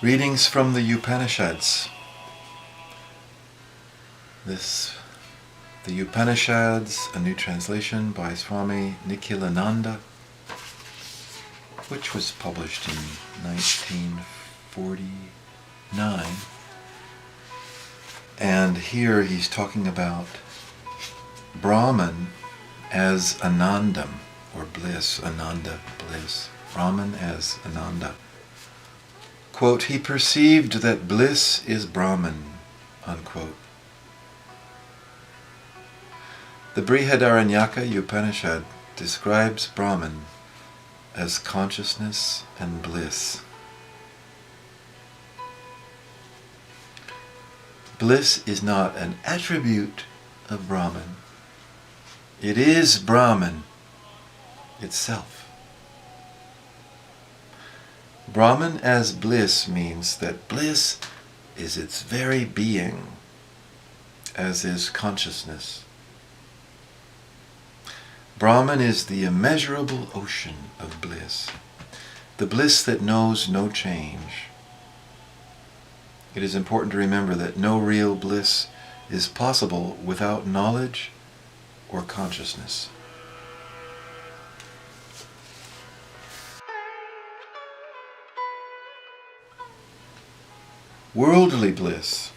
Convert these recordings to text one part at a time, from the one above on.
Readings from the Upanishads. The Upanishads, a new translation by Swami Nikhilananda, which was published in 1949. And here he's talking about Brahman as Anandam, or bliss, Ananda, bliss. Brahman as Ananda. Quote, he perceived that bliss is Brahman, unquote. The Brihadaranyaka Upanishad describes Brahman as consciousness and bliss. Bliss is not an attribute of Brahman. It is Brahman itself. Brahman as bliss means that bliss is its very being, as is consciousness. Brahman is the immeasurable ocean of bliss, the bliss that knows no change. It is important to remember that no real bliss is possible without knowledge or consciousness. Worldly bliss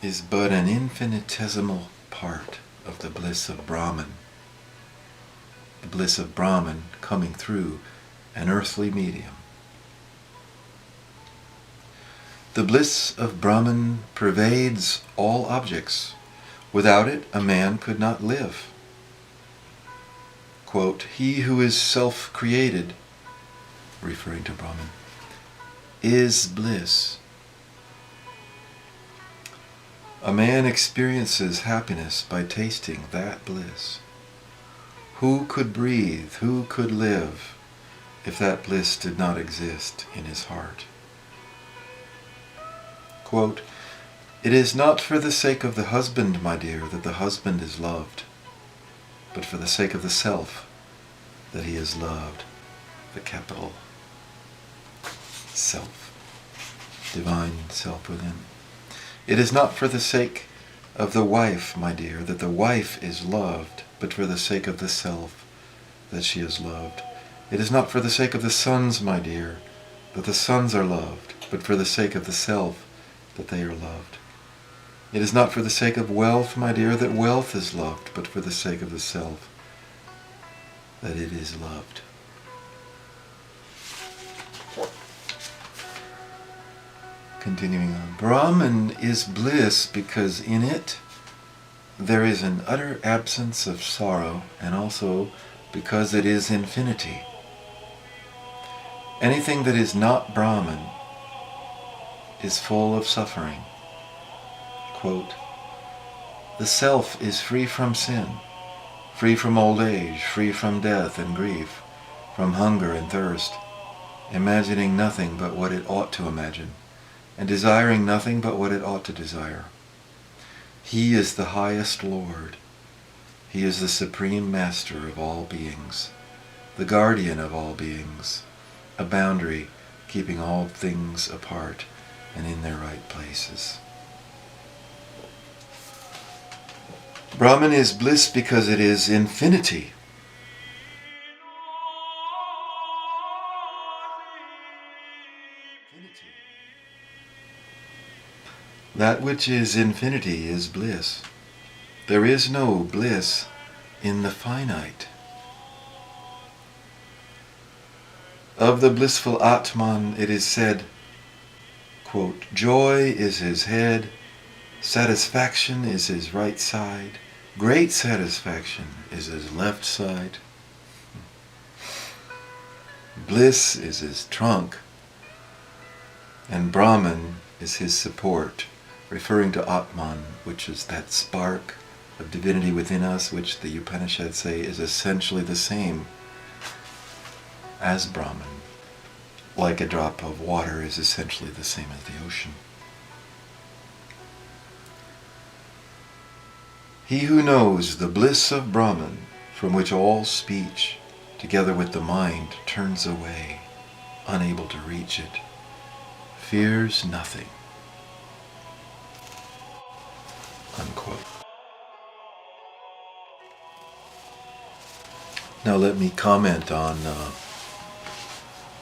is but an infinitesimal part of the bliss of Brahman. The bliss of Brahman coming through an earthly medium. The bliss of Brahman pervades all objects. Without it, a man could not live. Quote, he who is self-created, referring to Brahman, is bliss. A man experiences happiness by tasting that bliss. Who could breathe, who could live, if that bliss did not exist in his heart? Quote, it is not for the sake of the husband, my dear, that the husband is loved, but for the sake of the self that he is loved. The capital self, divine self within. It is not for the sake of the wife, my dear, that the wife is loved, but for the sake of the self that she is loved. It is not for the sake of the sons, my dear, that the sons are loved, but for the sake of the self that they are loved. It is not for the sake of wealth, my dear, that wealth is loved, but for the sake of the self that it is loved. Continuing on. Brahman is bliss because in it there is an utter absence of sorrow, and also because it is infinity. Anything that is not Brahman is full of suffering. Quote, the self is free from sin, free from old age, free from death and grief, from hunger and thirst, imagining nothing but what it ought to imagine, and desiring nothing but what it ought to desire. He is the highest Lord. He is the supreme master of all beings, the guardian of all beings, a boundary keeping all things apart and in their right places. Brahman is bliss because it is infinity. That which is infinity is bliss. There is no bliss in the finite. Of the blissful Atman it is said, quote, joy is his head, satisfaction is his right side, great satisfaction is his left side. Bliss is his trunk, and Brahman is his support, referring to Atman, which is that spark of divinity within us, which the Upanishads say is essentially the same as Brahman. Like a drop of water is essentially the same as the ocean. He who knows the bliss of Brahman, from which all speech, together with the mind, turns away, unable to reach it, fears nothing. Unquote. Now let me comment on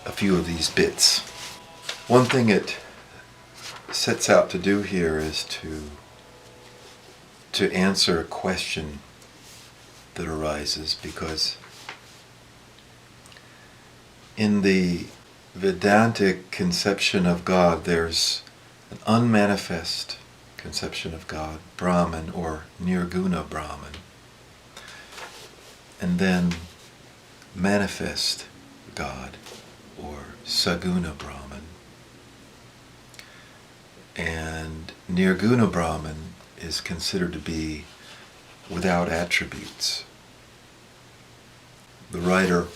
a few of these bits. One thing it sets out to do here is to answer a question that arises, because in the Vedantic conception of God, there's an unmanifest conception of God, Brahman or Nirguna Brahman, and then manifest God or Saguna Brahman. And Nirguna Brahman is considered to be without attributes. The writer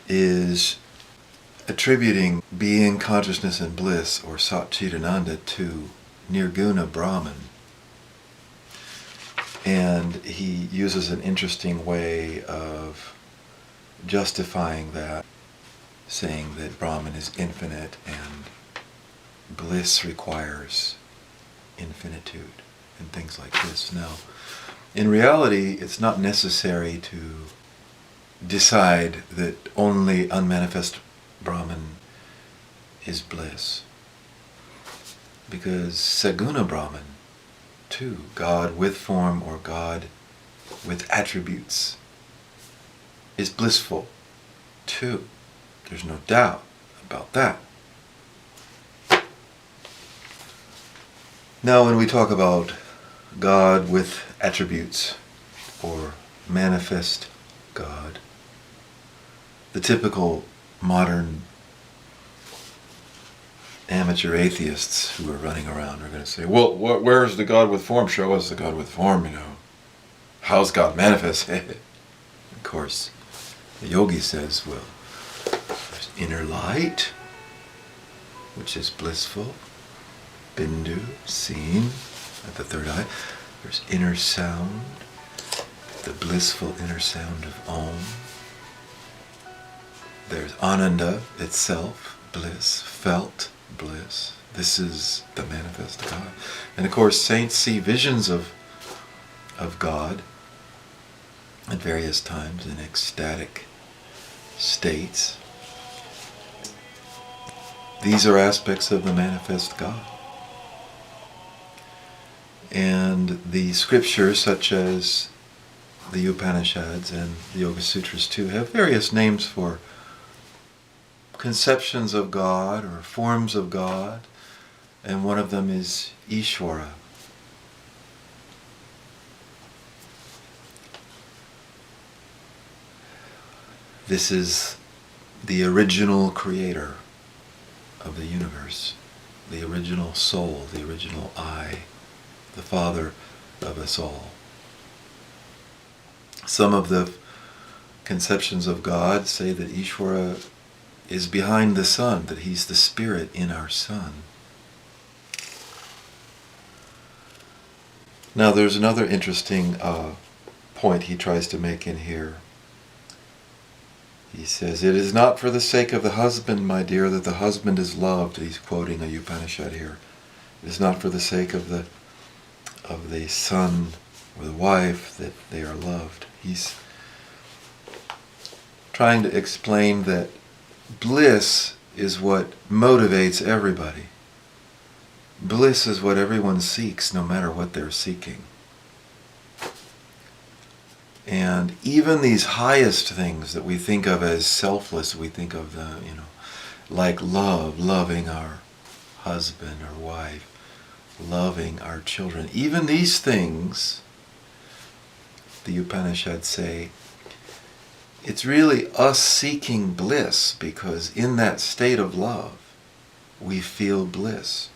is attributing being, consciousness, and bliss, or Satchitananda, to Nirguna Brahman. And he uses an interesting way of justifying that, saying that Brahman is infinite and bliss requires infinitude and things like this. Now, in reality, it's not necessary to decide that only unmanifest Brahman is bliss, because Saguna Brahman, too, God with form or God with attributes, is blissful too. There's no doubt about that. Now, when we talk about God with attributes or manifest God, the typical modern amateur atheists who are running around are going to say, well, where's the God with form? Show us the God with form, How's God manifest? Of course, the yogi says, well, there's inner light, which is blissful, bindu, seen at the third eye. There's inner sound, the blissful inner sound of Om. There's Ananda itself, bliss, felt bliss. This is the manifest God. And of course, saints see visions of God at various times in ecstatic states. These are aspects of the manifest God. And the scriptures, such as the Upanishads and the Yoga Sutras too, have various names for conceptions of God or forms of God, and one of them is Ishvara. This is the original creator of the universe, the original soul, the original I, the Father of us all. Some of the conceptions of God say that Ishvara is behind the sun, that he's the spirit in our sun. Now there's another interesting point he tries to make in here. He says, it is not for the sake of the husband, my dear, that the husband is loved. He's quoting a Upanishad here. It is not for the sake of the son or the wife that they are loved. He's trying to explain that bliss is what motivates everybody. Bliss is what everyone seeks, no matter what they're seeking. And even these highest things that we think of as selfless, we think of the, like love, loving our husband or wife, loving our children. Even these things, the Upanishads say, it's really us seeking bliss, because in that state of love, we feel bliss.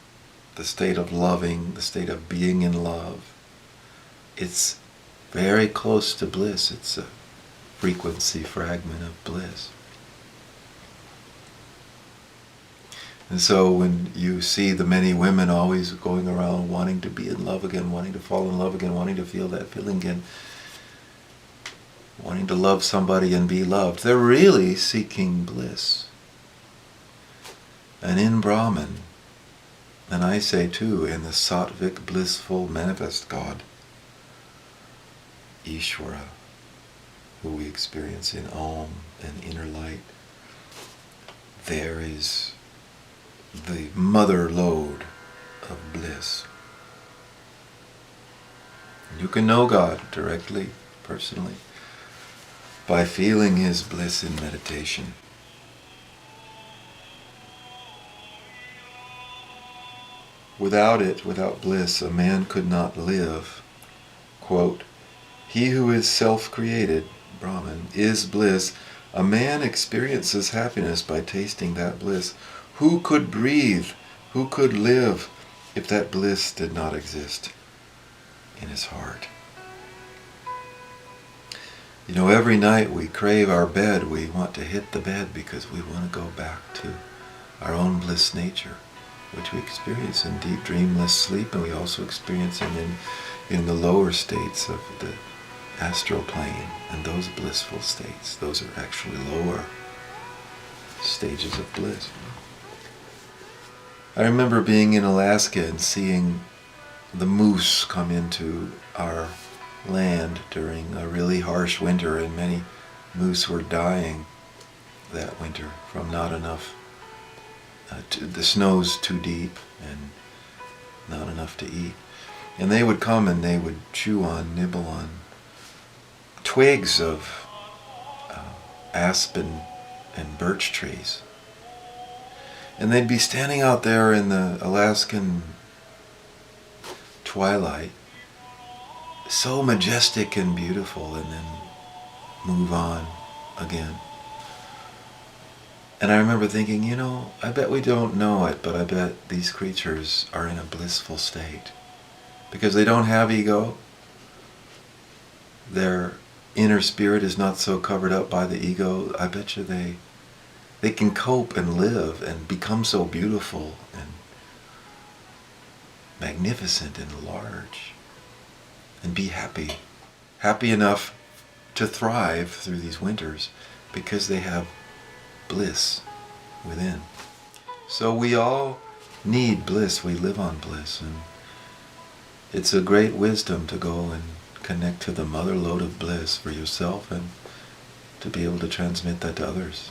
The state of loving, the state of being in love. It's very close to bliss. It's a frequency fragment of bliss. And so when you see the many women always going around wanting to be in love again, wanting to fall in love again, wanting to feel that feeling again, wanting to love somebody and be loved, they're really seeking bliss. And in Brahman, and I say too, in the sattvic blissful manifest God, Ishvara, who we experience in Om and inner light, there is the mother lode of bliss. You can know God directly, personally, by feeling His bliss in meditation. Without it, without bliss, a man could not live. Quote, he who is self-created, Brahman, is bliss. A man experiences happiness by tasting that bliss. Who could breathe? Who could live if that bliss did not exist in his heart? You know, every night we crave our bed. We want to hit the bed because we want to go back to our own bliss nature, which we experience in deep dreamless sleep, and we also experience them in the lower states of the astral plane, and those blissful states, those are actually lower stages of bliss. I remember being in Alaska and seeing the moose come into our land during a really harsh winter, and many moose were dying that winter from not enough, the snow's too deep and not enough to eat. And they would come and they would chew on, nibble on twigs of aspen and birch trees. And they'd be standing out there in the Alaskan twilight, so majestic and beautiful, and then move on again. And I remember thinking, you know, I bet we don't know it, but I bet these creatures are in a blissful state. Because they don't have ego. Their inner spirit is not so covered up by the ego. I bet you they can cope and live and become so beautiful and magnificent and large and be happy. Happy enough to thrive through these winters because they have bliss within. So we all need bliss. We live on bliss, and it's a great wisdom to go and connect to the mother lode of bliss for yourself and to be able to transmit that to others.